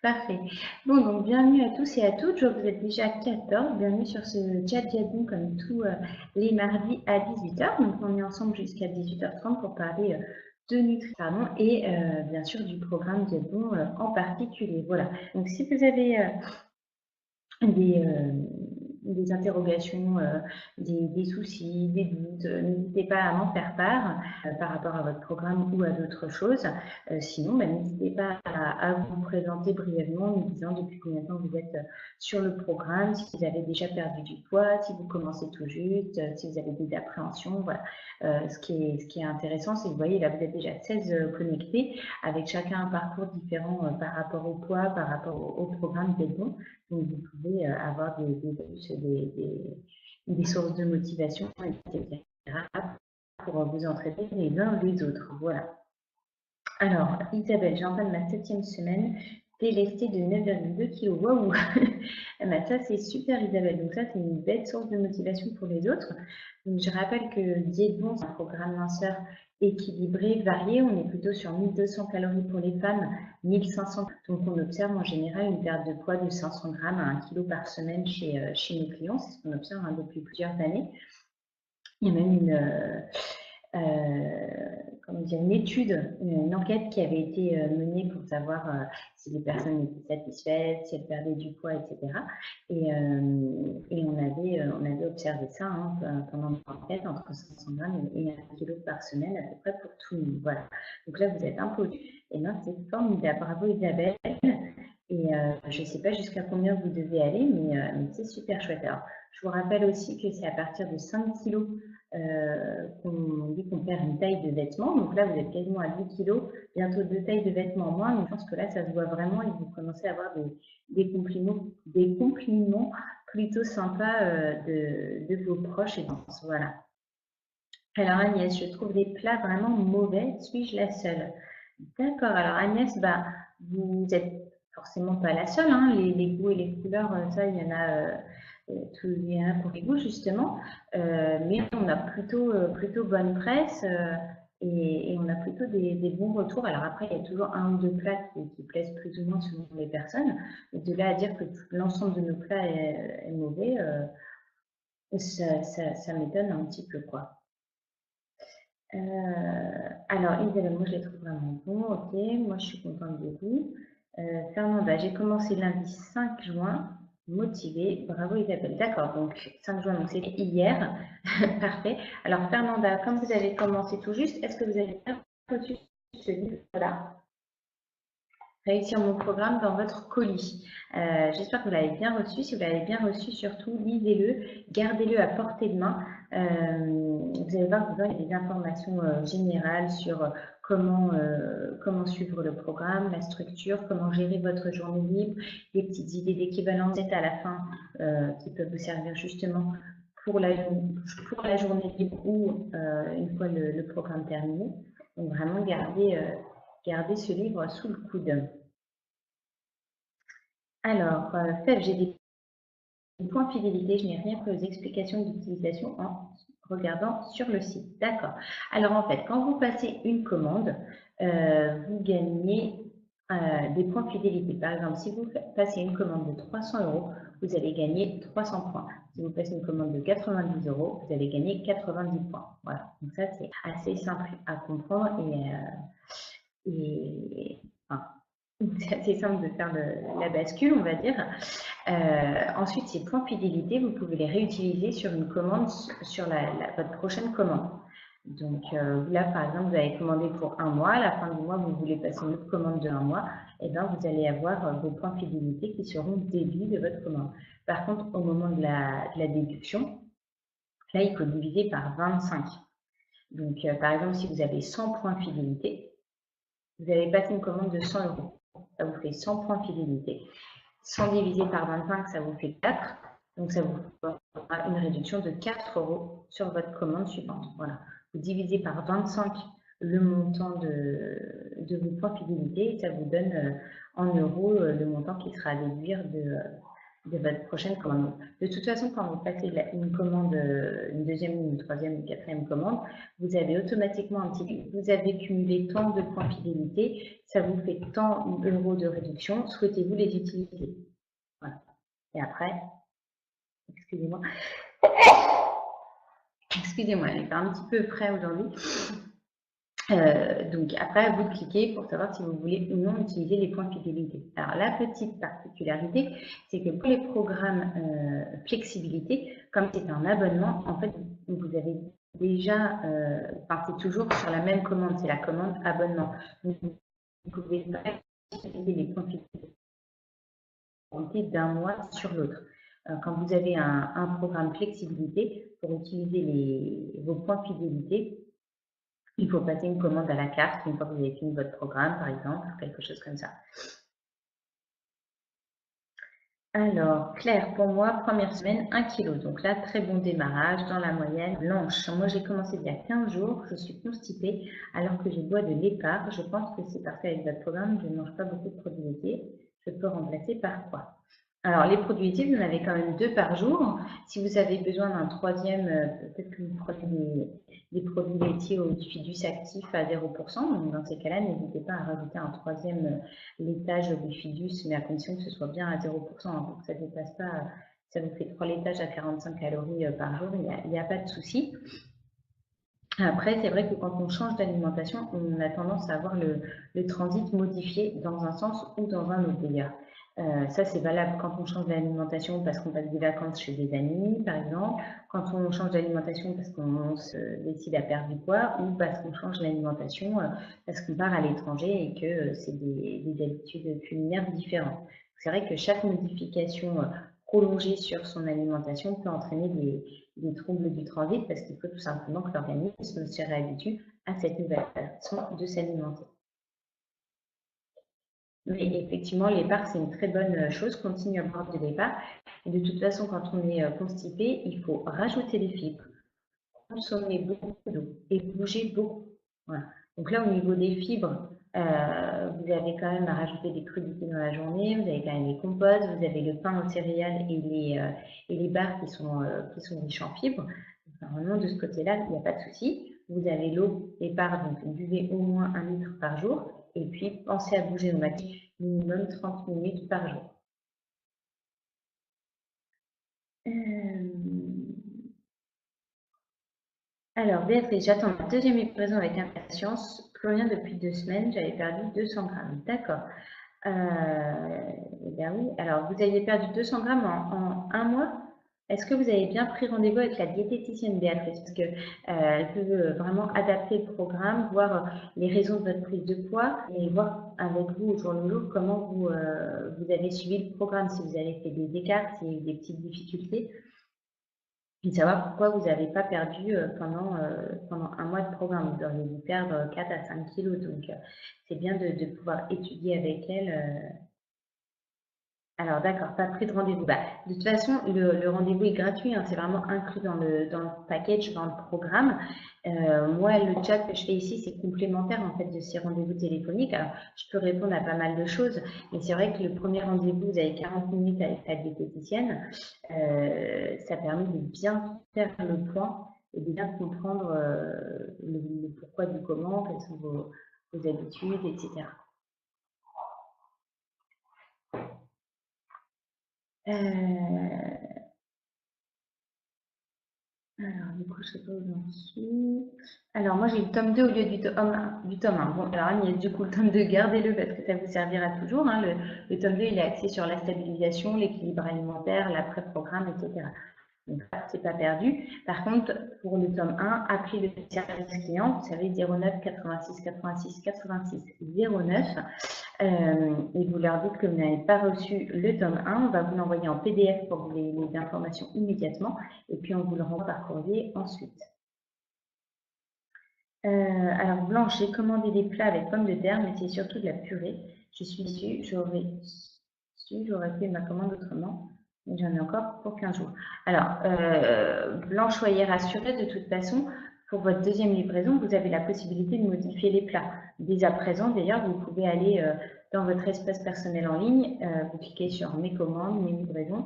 Parfait. Bon, donc bienvenue à tous et à toutes. Je vois que vous êtes déjà 14. Bienvenue sur ce chat Diaboon comme tous les mardis à 18h. Donc on est ensemble jusqu'à 18h30 pour parler de nutrition et bien sûr du programme Diaboon en particulier. Voilà. Donc si vous avez des interrogations, des soucis, des doutes, n'hésitez pas à m'en faire part par rapport à votre programme ou à d'autres choses. Sinon, n'hésitez pas à vous présenter brièvement en nous disant depuis combien de temps vous êtes sur le programme, si vous avez déjà perdu du poids, si vous commencez tout juste, si vous avez des appréhensions. Voilà. Ce qui est intéressant, c'est que vous voyez, là, vous êtes déjà 16 connectés, avec chacun un parcours différent par rapport au poids, par rapport au programme Diaboon. Donc, vous pouvez avoir des sources de motivation, etc., pour vous entraider les uns les autres. Voilà. Alors, Isabelle, j'entame ma 7e semaine, délestée de 9,2 kg. Waouh. Ben, ça, c'est super, Isabelle. Donc ça, c'est une belle source de motivation pour les autres. Donc, je rappelle que Diète-Bon, c'est un programme minceur équilibré, varié. On est plutôt sur 1200 calories pour les femmes, 1500. Donc, on observe en général une perte de poids de 500 grammes à 1 kg par semaine chez nos clients. C'est ce qu'on observe depuis plusieurs années. Il y a même une étude, une enquête qui avait été menée pour savoir si les personnes étaient satisfaites, si elles perdaient du poids, etc. Et on avait observé ça pendant l'enquête, entre 500 grammes et 1 kg par semaine, à peu près pour tout le monde. Voilà. Donc là, vous êtes un peu au-dessus. Et non, c'est formidable. Bravo, Isabelle. Et je ne sais pas jusqu'à combien vous devez aller, mais c'est super chouette. Alors, je vous rappelle aussi que c'est à partir de 5 kilos qu'on dit qu'on perd une taille de vêtements. Donc là, vous êtes quasiment à 10 kilos, bientôt 2 tailles de vêtements en moins. Donc je pense que là, ça se voit vraiment et vous commencez à avoir des compliments plutôt sympas de vos proches et dans voilà. Alors Agnès, je trouve les plats vraiment mauvais. Suis-je la seule? D'accord. Alors Agnès, bah, vous êtes forcément pas la seule. Hein. Les goûts et les couleurs, ça, il y en a, il y en a pour les goûts justement. Mais on a plutôt bonne presse et on a plutôt des bons retours. Alors après, il y a toujours un ou deux plats qui plaisent plus ou moins selon les personnes. Et de là à dire que l'ensemble de nos plats est mauvais, ça m'étonne un petit peu, quoi. Alors, Isabelle, moi je les trouve vraiment bons, ok, moi je suis contente de vous. Fernanda, j'ai commencé lundi 5 juin, motivée, bravo Isabelle. D'accord, donc 5 juin, donc c'était hier, parfait. Alors Fernanda, comme vous avez commencé tout juste, est-ce que vous avez bien reçu ce livre-là? Réussir mon programme dans votre colis. J'espère que vous l'avez bien reçu. Si vous l'avez bien reçu, surtout, lisez-le, gardez-le à portée de main. Vous allez voir que dedans, il y a des informations générales sur comment suivre le programme, la structure, comment gérer votre journée libre, des petites idées d'équivalence à la fin qui peuvent vous servir justement pour la journée libre ou une fois le programme terminé. Donc vraiment, gardez ce livre sous le coude. Alors, Fèv, j'ai des points fidélité, je n'ai rien pris aux explications d'utilisation en regardant sur le site. D'accord. Alors, en fait, quand vous passez une commande, vous gagnez des points fidélité. Par exemple, si vous passez une commande de 300 €, vous allez gagner 300 points. Si vous passez une commande de 90 €, vous allez gagner 90 points. Voilà. Donc ça, c'est assez simple à comprendre enfin, c'est assez simple de faire la bascule, on va dire. Ensuite, ces points fidélité, vous pouvez les réutiliser sur une commande, sur votre prochaine commande. Donc là, par exemple, vous avez commandé pour 1 mois, à la fin du mois, vous voulez passer une autre commande de 1 mois, et bien vous allez avoir vos points fidélité qui seront déduits de votre commande. Par contre, au moment de la déduction, là, il faut diviser par 25. Donc, par exemple, si vous avez 100 points fidélité, vous avez passé une commande de 100 €. Ça vous fait 100 points fidélité. 100 divisé par 25, ça vous fait 4. Donc, ça vous fera une réduction de 4 € sur votre commande suivante. Voilà. Vous divisez par 25 le montant de vos points fidélité et ça vous donne en euros le montant qui sera à déduire de votre prochaine commande. De toute façon, quand vous passez une commande, une deuxième, une troisième, une quatrième commande, vous avez automatiquement un petit, vous avez cumulé tant de points fidélité, ça vous fait tant d'euros de réduction, souhaitez-vous les utiliser? Voilà. Et après, excusez-moi, excusez-moi, il est un petit peu frais aujourd'hui. Donc après, vous cliquez pour savoir si vous voulez ou non utiliser les points fidélité. Alors la petite particularité, c'est que pour les programmes flexibilité, comme c'est un abonnement, en fait, vous avez déjà, enfin c'est toujours sur la même commande, c'est la commande abonnement. Donc, vous pouvez pas utiliser les points fidélité d'un mois sur l'autre. Quand vous avez un programme flexibilité, pour utiliser vos points fidélité, il faut passer une commande à la carte une fois que vous avez fini votre programme, par exemple, ou quelque chose comme ça. Alors, Claire, pour moi, première semaine, 1 kg. Donc là, très bon démarrage dans la moyenne. Blanche, moi j'ai commencé il y a 15 jours, je suis constipée alors que je bois de l'épar. Je pense que c'est parce qu'avec votre programme, je ne mange pas beaucoup de produits laitiers. Je peux remplacer par quoi? Alors, les produits laitiers, vous en avez quand même 2 par jour. Si vous avez besoin d'un troisième, peut-être que vous prenez des produits laitiers au bifidus actif à 0%. Donc, dans ces cas-là, n'hésitez pas à rajouter un troisième laitage au bifidus, mais à condition que ce soit bien à 0%, hein, pour que ça ne dépasse pas, ça vous fait 3 laitages à 45 calories par jour, il n'y a pas de souci. Après, c'est vrai que quand on change d'alimentation, on a tendance à avoir le transit modifié dans un sens ou dans un autre d'ailleurs. Ça, c'est valable quand on change d'alimentation parce qu'on passe des vacances chez des amis, par exemple, quand on change d'alimentation parce qu'on se décide à perdre du poids ou parce qu'on change d'alimentation parce qu'on part à l'étranger et que c'est des habitudes culinaires différentes. C'est vrai que chaque modification prolongée sur son alimentation peut entraîner des troubles du transit parce qu'il faut tout simplement que l'organisme se réhabitue à cette nouvelle façon de s'alimenter. Mais effectivement, l'épar, c'est une très bonne chose. Continue à boire de l'épar. Et de toute façon, quand on est constipé, il faut rajouter des fibres, consommer beaucoup d'eau et bouger beaucoup. Voilà. Donc là, au niveau des fibres, vous avez quand même à rajouter des crudités dans la journée, vous avez quand même les compotes, vous avez le pain aux céréales et les barres qui sont riches en fibres. Normalement, de ce côté-là, il n'y a pas de souci. Vous avez l'eau, les barres, donc buvez au moins 1 litre par jour. Et puis, pensez à bouger au maximum, minimum 30 minutes par jour. Alors, Béatrice, j'attends ma deuxième livraison avec impatience. Plus rien depuis 2 semaines, j'avais perdu 200 grammes. D'accord. Eh bien oui. Alors, vous aviez perdu 200 grammes en 1 mois. Est-ce que vous avez bien pris rendez-vous avec la diététicienne Béatrice? Parce que elle peut vraiment adapter le programme, voir les raisons de votre prise de poids et voir avec vous au jour le jour comment vous avez suivi le programme, si vous avez fait des écarts, s'il y a eu des petites difficultés. Et savoir pourquoi vous n'avez pas perdu pendant 1 mois de programme. Vous auriez dû perdre 4 à 5 kilos. Donc, c'est bien de pouvoir étudier avec elle. Alors, d'accord, pas pris de rendez-vous. Bah, de toute façon, le rendez-vous est gratuit. Hein, c'est vraiment inclus dans le package, dans le programme. Moi, le chat que je fais ici, c'est complémentaire en fait de ces rendez-vous téléphoniques. Alors, je peux répondre à pas mal de choses, mais c'est vrai que le premier rendez-vous, vous avez 40 minutes avec la diététicienne. Ça permet de bien faire le point et de bien comprendre le pourquoi du comment, quelles sont vos habitudes, etc. Alors, du coup, je sais pas où j'en suis. Alors, moi, j'ai le tome 2 au lieu du tome 1. Bon, alors, Agnès, du coup, le tome 2, gardez-le parce que ça vous servira toujours. Hein. Le tome 2, il est axé sur la stabilisation, l'équilibre alimentaire, l'après-programme, etc. Donc, ça, c'est pas perdu. Par contre, pour le tome 1, appelez le service client, vous savez, 09 86 86 86 09. Et vous leur dites que vous n'avez pas reçu le tome 1, on va vous l'envoyer en PDF pour vous les informations immédiatement, et puis on vous le renvoie par courrier ensuite. Alors Blanche, j'ai commandé des plats avec pommes de terre, mais c'est surtout de la purée. Je suis déçue, j'aurais fait ma commande autrement, mais j'en ai encore pour 15 jours. Alors, Blanche, soyez rassurée, de toute façon, Pour votre deuxième livraison, vous avez la possibilité de modifier les plats. Dès à présent, d'ailleurs, vous pouvez aller dans votre espace personnel en ligne, vous cliquez sur mes commandes, mes livraisons,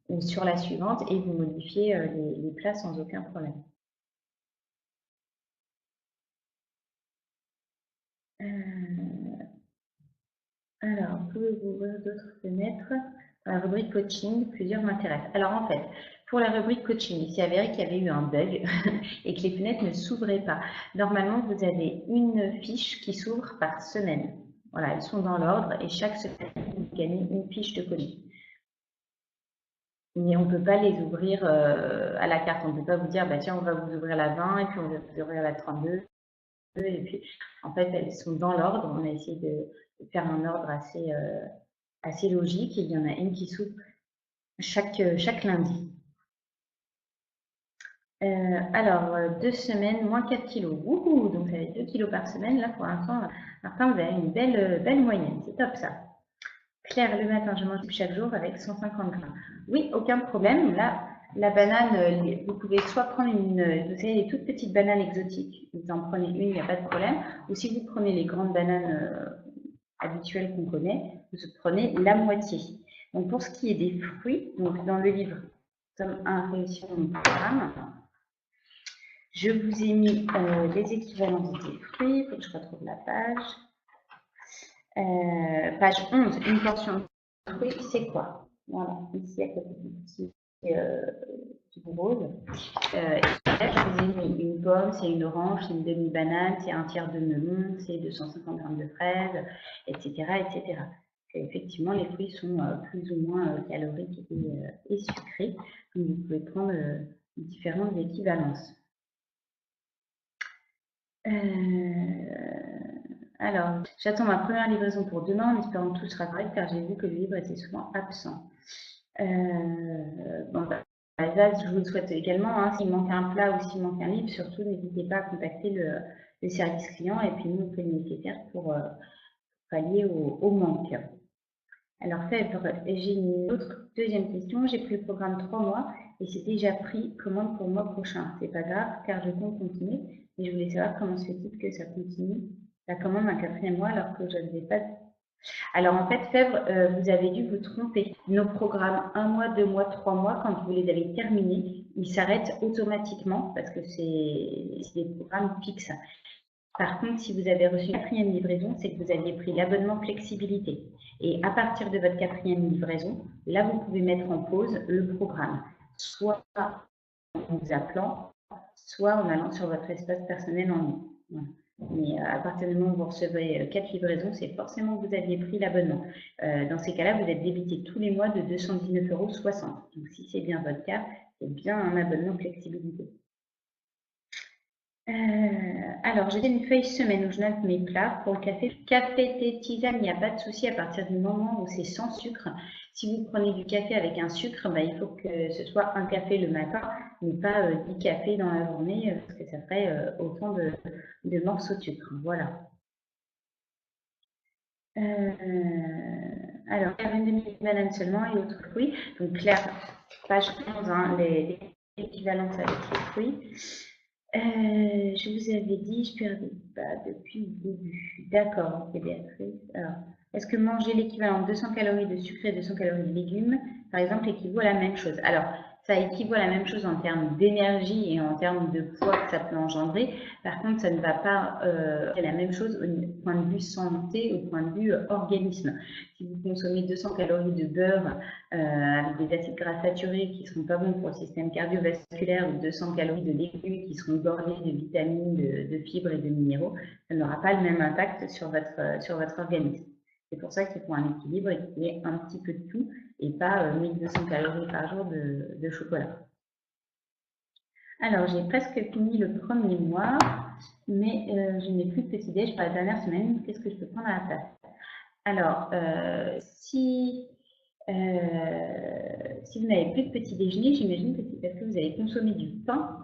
ou sur la suivante, et vous modifiez les plats sans aucun problème. Alors, pouvez-vous ouvrir d'autres fenêtres? Dans la rubrique coaching, plusieurs m'intéressent. Alors en fait, pour la rubrique coaching, il s'est avéré qu'il y avait eu un bug et que les fenêtres ne s'ouvraient pas. Normalement, vous avez une fiche qui s'ouvre par semaine. Voilà, elles sont dans l'ordre et chaque semaine, vous gagnez une fiche de colis. Mais on ne peut pas les ouvrir à la carte. On ne peut pas vous dire, bah, tiens, on va vous ouvrir la 20 et puis on va vous ouvrir la 32. Et puis, en fait, elles sont dans l'ordre. On a essayé de faire un ordre assez logique. Et il y en a une qui s'ouvre chaque lundi. Alors, 2 semaines, moins 4 kilos. Wouhou, donc ça fait 2 kilos par semaine. Là, pour l'instant, Martin, vous avez une belle moyenne. C'est top, ça. Claire, le matin, je mange chaque jour avec 150 grammes. Oui, aucun problème. Là, la banane, vous pouvez soit prendre vous savez, les toutes petites bananes exotiques. Vous en prenez une, il n'y a pas de problème. Ou si vous prenez les grandes bananes habituelles qu'on connaît, vous prenez la moitié. Donc, pour ce qui est des fruits, donc dans le livre, tome 1, réussir mon programme, je vous ai mis les équivalences des fruits. Il faut que je retrouve la page. Page 11, une portion de fruits, c'est quoi? Voilà, ici à côté du petit rose. Je vous ai mis une pomme, c'est une orange, c'est une demi-banane, c'est un tiers de melon, c'est 250 grammes de fraises, etc. etc. Et effectivement, les fruits sont plus ou moins caloriques et sucrés. Donc, vous pouvez prendre différentes équivalences. Alors, j'attends ma première livraison pour demain en espérant que tout sera correct car j'ai vu que le livre était souvent absent. Bon, bah, je vous le souhaite également. Hein, s'il manque un plat ou s'il manque un livre, surtout n'hésitez pas à contacter le service client et puis nous on fait le nécessaire pour pallier au manque. Alors, Fèvre, j'ai une autre deuxième question. J'ai pris le programme 3 mois et c'est déjà pris commande pour le mois prochain. C'est pas grave car je compte continuer. Et je voulais savoir comment se fait-il que ça continue la commande un 4e mois alors que je ne vais pas. Alors en fait, Fèvre, vous avez dû vous tromper. Nos programmes 1 mois, 2 mois, 3 mois, quand vous les avez terminés, ils s'arrêtent automatiquement parce que c'est des programmes fixes. Par contre, si vous avez reçu une 4e livraison, c'est que vous aviez pris l'abonnement flexibilité. Et à partir de votre 4e livraison, là, vous pouvez mettre en pause le programme, soit en vous appelant, soit en allant sur votre espace personnel en ligne. Voilà. Mais à partir du moment où vous recevez 4 livraisons, c'est forcément que vous aviez pris l'abonnement. Dans ces cas-là, vous êtes débité tous les mois de 219,60 €. Donc, si c'est bien votre cas, c'est bien un abonnement flexibilité. Alors, j'ai une feuille semaine où je note mes plats. Pour le café, thé, tisane, il n'y a pas de souci à partir du moment où c'est sans sucre. Si vous prenez du café avec un sucre, bah, il faut que ce soit un café le matin, mais pas 10 cafés dans la journée, parce que ça ferait autant de morceaux de sucre. Voilà. Alors, une demi-banane seulement et autres fruits. Donc, Claire, page 11, hein, les équivalences avec les fruits. Je vous avais dit, je ne perdais pas depuis le début. D'accord, ok, Béatrice. Alors, est-ce que manger l'équivalent de 200 calories de sucre et 200 calories de légumes, par exemple, équivaut à la même chose? Alors, ça équivaut à la même chose en termes d'énergie et en termes de poids que ça peut engendrer. Par contre, ça ne va pas être la même chose au point de vue santé, au point de vue organisme. Si vous consommez 200 calories de beurre avec des acides gras saturés qui ne sont pas bons pour le système cardiovasculaire ou 200 calories de légumes qui seront bordés de vitamines, de fibres et de minéraux, ça n'aura pas le même impact sur votre organisme. C'est pour ça qu'il faut un équilibre et qu'il y ait un petit peu de tout et pas 1200 calories par jour de chocolat. Alors, j'ai presque fini le premier mois, mais je n'ai plus de petit-déj pour la dernière semaine. Qu'est-ce que je peux prendre à la place? Alors, si vous n'avez plus de petit déjeuner, j'imagine que c'est parce que vous avez consommé du pain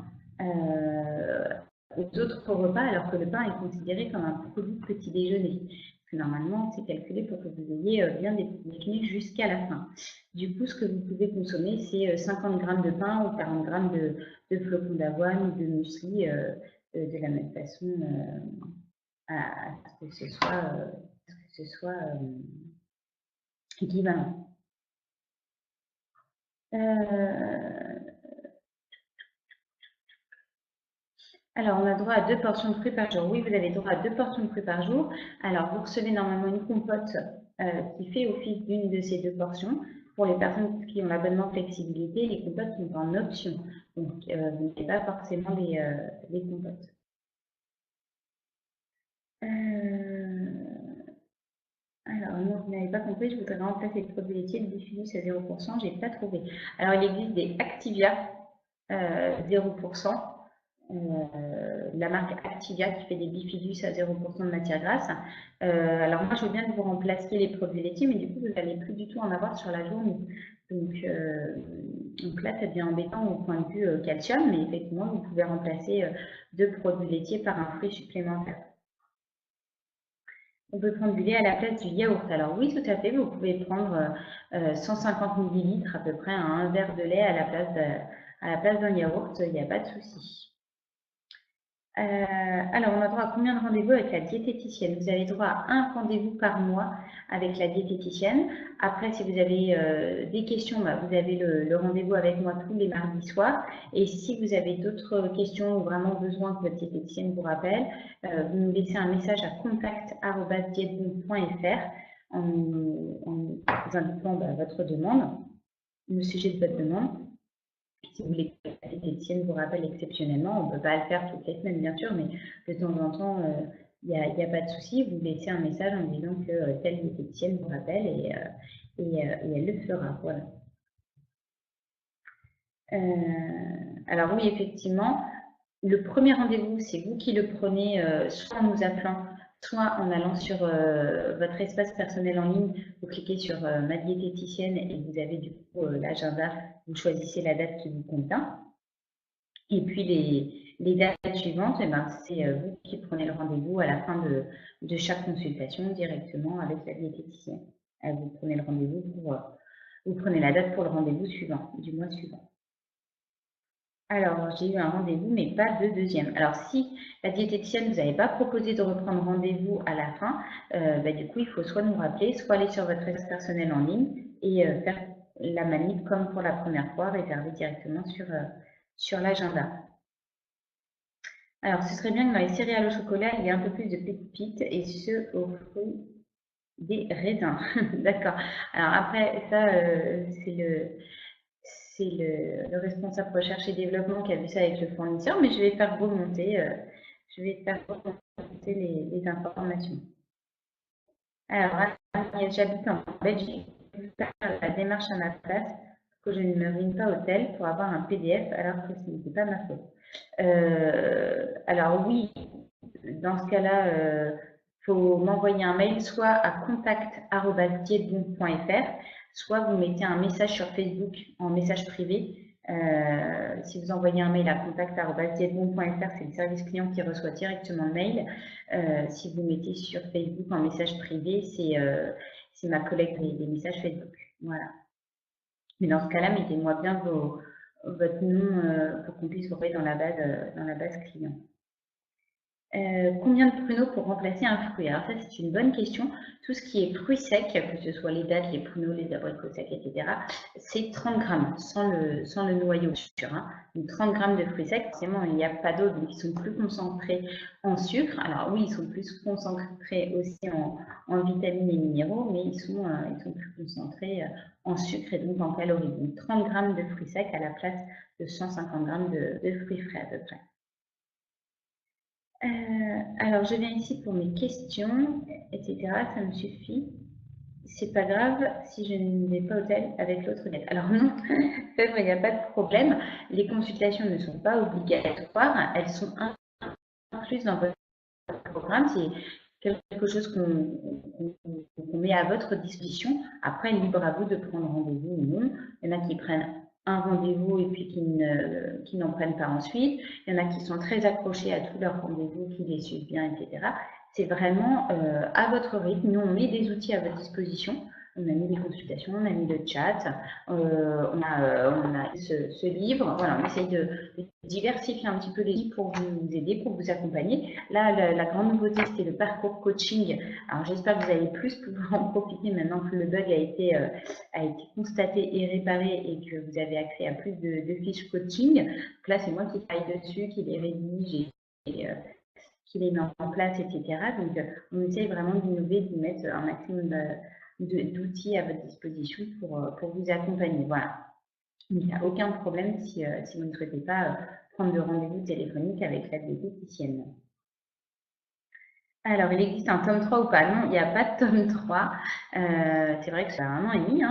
aux autres repas, alors que le pain est considéré comme un produit de petit déjeuner. Parce que normalement, c'est calculé pour que vous ayez bien des petits déjeuners jusqu'à la fin. Du coup, ce que vous pouvez consommer, c'est 50 grammes de pain ou 40 grammes de flocons d'avoine ou de muesli. de la même façon à ce que ce soit équivalent. Alors, on a droit à 2 portions de fruits par jour. Oui, vous avez droit à 2 portions de fruits par jour. Alors, vous recevez normalement une compote qui fait office d'une de ces 2 portions. Pour les personnes qui ont l'abonnement flexibilité, les compotes sont en option. Donc, vous n'avez pas forcément les compotes. Alors, non, vous n'avez pas compris, je voudrais remplacer le produit laitier de Bifidus à 0%, je n'ai pas trouvé. Alors, il existe des Activia 0%. La marque Activia qui fait des bifidus à 0% de matière grasse. Alors moi, je veux bien que vous remplaciez les produits laitiers, mais du coup, vous n'allez plus du tout en avoir sur la journée. Donc là, ça devient embêtant au point de vue calcium, mais effectivement, vous pouvez remplacer 2 produits laitiers par un fruit supplémentaire. On peut prendre du lait à la place du yaourt. Alors oui, tout à fait, vous pouvez prendre 150 ml à peu près, un verre de lait à la place d'un yaourt, il n'y a pas de souci. Alors, on a droit à combien de rendez-vous avec la diététicienne? Vous avez droit à un rendez-vous par mois avec la diététicienne. Après, si vous avez des questions, vous avez le rendez-vous avec moi tous les mardis soirs. Et si vous avez d'autres questions ou vraiment besoin que votre diététicienne vous rappelle, vous nous laissez un message à contact@dietebon.fr en vous indiquant votre demande, le sujet de votre demande. Si vous voulez que la diététicienne vous rappelle exceptionnellement, on ne peut pas le faire toutes les semaines bien sûr, mais de temps en temps, il n'y a pas de souci. Vous laissez un message en disant que telle diététicienne vous rappelle et elle le fera. Voilà. Alors oui, effectivement, le premier rendez-vous, c'est vous qui le prenez, soit en nous appelant, soit en allant sur votre espace personnel en ligne, vous cliquez sur ma diététicienne et vous avez du coup l'agenda, vous choisissez la date qui vous convient. Et puis les dates suivantes, c'est vous qui prenez le rendez-vous à la fin de chaque consultation directement avec la diététicienne. Vous prenez le rendez-vous vous prenez la date pour le rendez-vous suivant, du mois suivant. Alors, j'ai eu un rendez-vous, mais pas de deuxième. Alors, si la diététicienne ne vous avait pas proposé de reprendre rendez-vous à la fin, du coup, il faut soit nous rappeler, soit aller sur votre espace personnel en ligne et faire la manip comme pour la première fois, réserver directement sur l'agenda. Alors, ce serait bien que dans les céréales au chocolat, il y ait un peu plus de pépites et ce, au fruit des raisins. D'accord. Alors après, ça, c'est le responsable recherche et développement qui a vu ça avec le fournisseur, mais je vais faire remonter, les informations. Alors, j'habite en Belgique, je vais faire la démarche à ma place, que je ne me ruine pas au tel pour avoir un PDF alors que ce n'était pas ma faute. Alors oui, dans ce cas-là, faut m'envoyer un mail soit à contact@dietebon.fr, soit vous mettez un message sur Facebook en message privé. Si vous envoyez un mail à contact@dietebon.fr, c'est le service client qui reçoit directement le mail. Si vous mettez sur Facebook en message privé, c'est ma collègue des messages Facebook. Voilà. Mais dans ce cas-là, mettez-moi bien votre nom pour qu'on puisse vous retrouver dans la base client. Combien de pruneaux pour remplacer un fruit? Alors ça, c'est une bonne question. Tout ce qui est fruits secs, que ce soit les dattes, les pruneaux, les abricots secs, etc., c'est 30 grammes, sans le noyau sûr. Hein. Donc 30 grammes de fruits secs, forcément, il n'y a pas d'eau, donc ils sont plus concentrés en sucre. Alors oui, ils sont plus concentrés aussi en vitamines et minéraux, mais ils sont plus concentrés en sucre et donc en calories. Donc 30 grammes de fruits secs à la place de 150 grammes de fruits frais à peu près. Alors, je viens ici pour mes questions, etc. Ça me suffit. C'est pas grave si je ne vais pas au tel avec l'autre lettre. Alors non, il n'y a pas de problème. Les consultations ne sont pas obligatoires. Elles sont incluses dans votre programme. C'est quelque chose qu'on met à votre disposition. Après, libre à vous de prendre rendez-vous ou non. Il y en a qui prennent un rendez-vous et puis qui n'en prennent pas ensuite. Il y en a qui sont très accrochés à tous leurs rendez-vous, qui les suivent bien, etc. C'est vraiment à votre rythme. Nous, on met des outils à votre disposition. On a mis les consultations, on a mis le chat, on a ce livre. Voilà, on essaye de diversifier un petit peu les livres pour vous aider, pour vous accompagner. Là, la grande nouveauté, c'était le parcours coaching. Alors, j'espère que vous allez plus pouvoir en profiter maintenant que le bug a été constaté et réparé et que vous avez accès à plus de fiches coaching. Donc là, c'est moi qui travaille dessus, qui les rédige et qui les met en place, etc. Donc, on essaye vraiment d'innover, de mettre un maximum d'outils à votre disposition pour vous accompagner. Voilà. Il n'y a aucun problème si vous ne souhaitez pas prendre de rendez-vous téléphonique avec la diététicienne. Alors, il existe un tome 3 ou pas? Non, il n'y a pas de tome 3. C'est vrai que ça fait 1 an et demi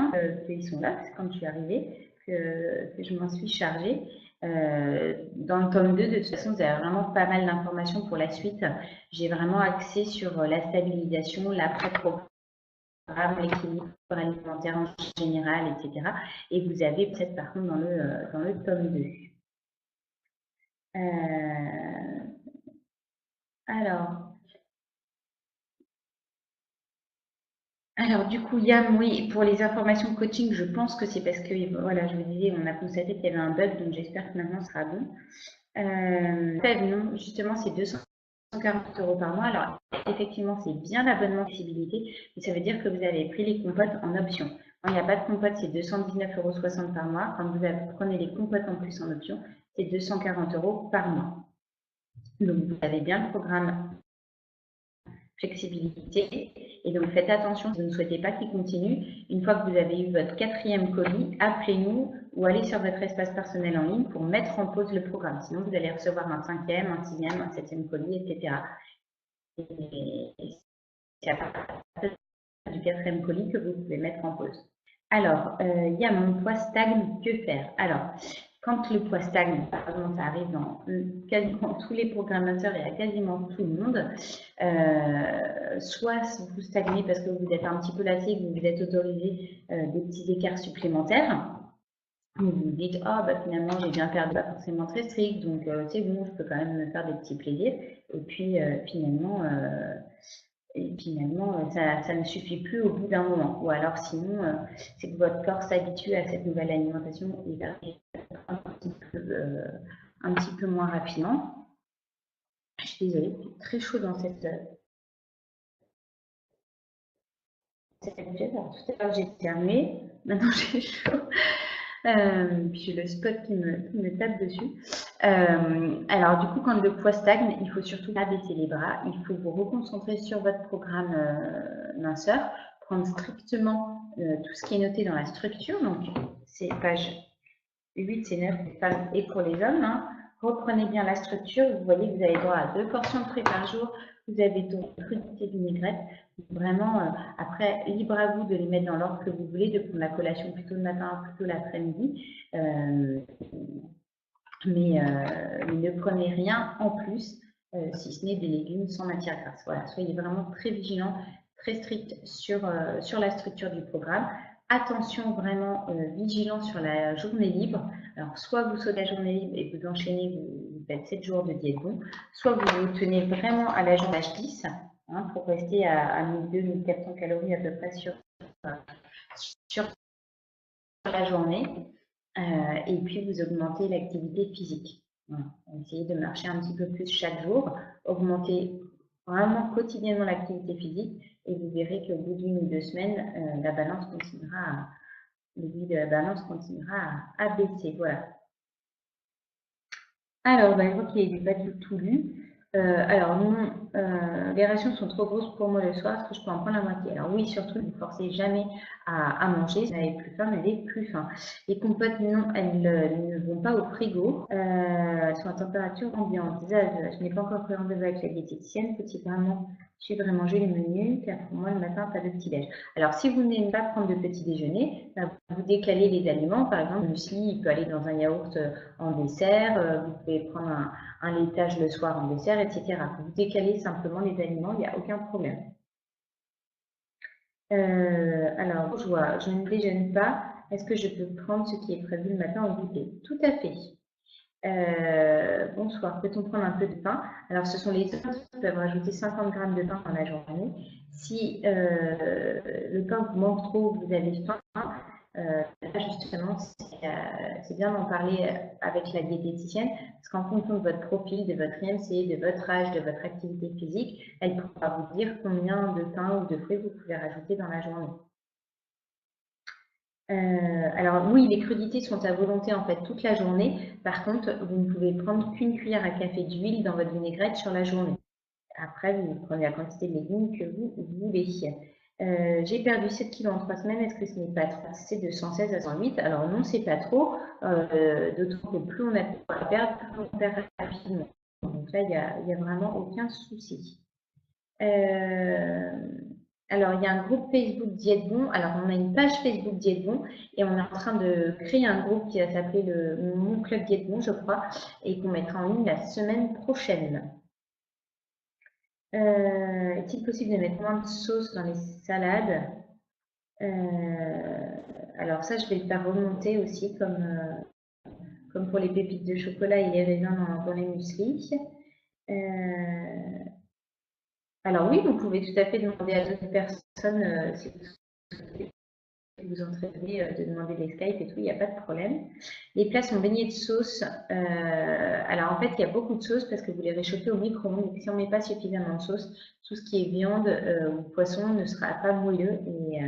qu'ils sont là, c'est quand je suis arrivée que je m'en suis chargée. Dans le tome 2, de toute façon, vous avez vraiment pas mal d'informations pour la suite. J'ai vraiment axé sur la stabilisation, l'après-programme, l'équilibre alimentaire en général, etc. Et vous avez peut-être par contre dans le tome 2. Alors, du coup, Yam, oui, pour les informations coaching, je pense que c'est parce que, voilà, je vous disais, on a constaté qu'il y avait un bug, donc j'espère que maintenant ce sera bon. Non, justement, c'est 240 € par mois. Alors, effectivement, c'est bien l'abonnement flexibilité, mais ça veut dire que vous avez pris les compotes en option. Quand il n'y a pas de compote, c'est 219,60 € par mois. Quand vous prenez les compotes en plus en option, c'est 240 € par mois. Donc, vous avez bien le programme flexibilité. Et donc, faites attention si vous ne souhaitez pas qu'il continue. Une fois que vous avez eu votre 4e colis, appelez-nous ou allez sur votre espace personnel en ligne pour mettre en pause le programme. Sinon, vous allez recevoir un 5e, un 6e, un 7e colis, etc. Et c'est à partir du 4e colis que vous pouvez mettre en pause. Alors, il y a mon poids stagne, que faire? Alors, quand le poids stagne, pardon, ça arrive dans quasiment tous les programmateurs et à quasiment tout le monde, soit vous stagnez parce que vous êtes un petit peu lassé, que vous vous êtes autorisé des petits écarts supplémentaires, vous vous dites, oh, bah, finalement, j'ai bien perdu, pas forcément très strict, donc c'est bon, je peux quand même me faire des petits plaisirs. Et puis, finalement, ça ne suffit plus au bout d'un moment. Ou alors, sinon, c'est que votre corps s'habitue à cette nouvelle alimentation et va un petit peu moins rapidement. Je suis désolée, c'est très chaud dans cette pièce. Alors, tout à l'heure, j'ai fermé. Maintenant, j'ai chaud. Puis j'ai le spot qui me tape dessus. Alors, du coup, quand le poids stagne, il faut surtout pas baisser les bras. Il faut vous reconcentrer sur votre programme minceur, prendre strictement tout ce qui est noté dans la structure. Donc, c'est page 8, c'est 9 pour les femmes et pour les hommes. Hein. Reprenez bien la structure. Vous voyez que vous avez droit à 2 portions de fruits par jour. Vous avez donc crudité vinaigrette. Vraiment, après, libre à vous de les mettre dans l'ordre que vous voulez, de prendre la collation plutôt le matin, plutôt l'après-midi. Mais ne prenez rien en plus, si ce n'est des légumes sans matière grasse. Voilà, soyez vraiment très vigilants, très strict sur la structure du programme. Attention, vraiment vigilant sur la journée libre. Alors, soit vous sautez la journée libre et vous enchaînez, vous faites 7 jours de diète bon, soit vous vous tenez vraiment à la journée H10 hein, pour rester à 1200-1400 calories à peu près sur la journée. Et puis, vous augmentez l'activité physique. Voilà. Essayez de marcher un petit peu plus chaque jour, augmentez vraiment quotidiennement l'activité physique et vous verrez qu'au bout d'1 ou 2 semaines, la balance continuera l'aiguille de la balance continuera à baisser. Voilà. Alors, je vois qu'il n'est pas du tout lu. Alors, non, les rations sont trop grosses pour moi le soir, est-ce que je peux en prendre la moitié? Alors oui, surtout, ne vous forcez jamais à manger, si vous n'avez plus faim, mais plus faim. Les compotes, non, elles ne vont pas au frigo, elles sont à température ambiante. Je n'ai pas encore pris rendez-vous avec la diététicienne, faut-il vraiment suivre et manger les menus, car pour moi, le matin, pas de petit-déj. Alors, si vous n'aimez pas prendre de petit déjeuner, vous décalez les aliments, par exemple, le muesli, il peut aller dans un yaourt en dessert, vous pouvez prendre un laitage le soir en dessert, etc. Vous décalez simplement les aliments, il n'y a aucun problème. Alors, je ne déjeune pas. Est-ce que je peux prendre ce qui est prévu le matin au goûter? Tout à fait. Bonsoir, peut-on prendre un peu de pain? Alors, ce sont les hommes qui peuvent rajouter 50 grammes de pain dans la journée. Si le pain vous manque trop, vous avez faim, là, justement, c'est bien d'en parler avec la diététicienne, parce qu'en fonction de votre profil, de votre IMC, de votre âge, de votre activité physique, elle pourra vous dire combien de pain ou de fruits vous pouvez rajouter dans la journée. Alors oui, les crudités sont à volonté en fait toute la journée. Par contre, vous ne pouvez prendre qu'une cuillère à café d'huile dans votre vinaigrette sur la journée. Après, vous prenez la quantité de légumes que vous voulez. J'ai perdu 7 kilos en 3 semaines. Est-ce que ce n'est pas trop? C'est de 116 à 108. Alors non, c'est pas trop. D'autant que plus on a à perdre, plus on perd rapidement. Donc là, il y a vraiment aucun souci. Alors, il y a un groupe Facebook Diète Bon. Alors, on a une page Facebook Diète Bon et on est en train de créer un groupe qui va s'appeler Mon Club Diète Bon, je crois, et qu'on mettra en ligne la semaine prochaine. Est-il possible de mettre moins de sauce dans les salades? Alors ça, je vais le faire remonter aussi, comme pour les pépites de chocolat et les raisins dans les mueslis. Alors oui, vous pouvez tout à fait demander à d'autres personnes si vous entraînez de demander des Skype et tout, il n'y a pas de problème. Les plats sont baignés de sauce. Alors en fait, il y a beaucoup de sauce parce que vous les réchauffez au micro-ondes. Si on ne met pas suffisamment de sauce, tout ce qui est viande ou poisson ne sera pas moelleux et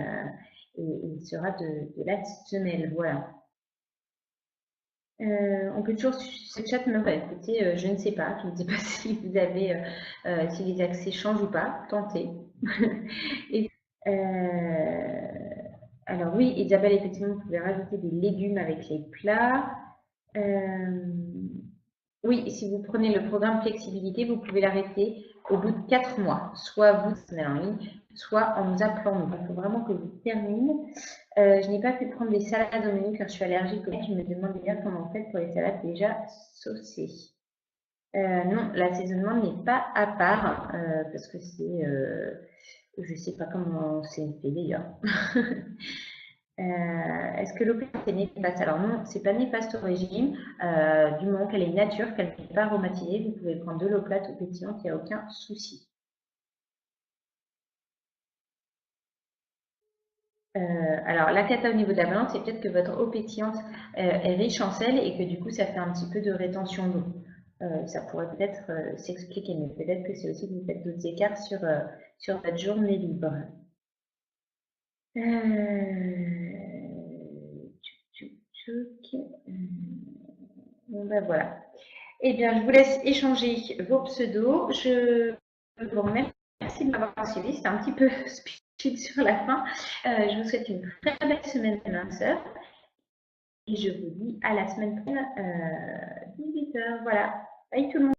il sera de la semelle. Voilà. On peut toujours sur ce chat me écoutez, je ne sais pas, je ne sais pas si vous avez, si les accès changent ou pas, tentez. Et, alors oui, Isabelle, effectivement, vous pouvez rajouter des légumes avec les plats. Oui, si vous prenez le programme flexibilité, vous pouvez l'arrêter au bout de 4 mois, soit vous en ligne, soit en nous appelant. Donc, il faut vraiment que vous terminez. Je n'ai pas pu prendre des salades au menu car je suis allergique. Je me demande déjà comment on fait pour les salades déjà saucées. Non, l'assaisonnement n'est pas à part parce que c'est, je ne sais pas comment c'est fait d'ailleurs. Est-ce que l'eau plate est néfaste? Alors non, c'est pas néfaste au régime, du moment qu'elle est nature, qu'elle n'est pas aromatisée, vous pouvez prendre de l'eau plate ou pétillante, il n'y a aucun souci. Alors la cata au niveau de la balance, c'est peut-être que votre eau pétillante est riche en sel et que du coup ça fait un petit peu de rétention d'eau. Ça pourrait peut-être s'expliquer, mais peut-être que c'est aussi que vous faites d'autres écarts sur votre journée libre. Bon ben voilà. Eh bien, je vous laisse échanger vos pseudos. Je vous remercie de m'avoir suivi. C'était un petit peu speed sur la fin. Je vous souhaite une très belle semaine, ma sœur. Et je vous dis à la semaine prochaine, 18 h. Voilà. Bye tout le monde.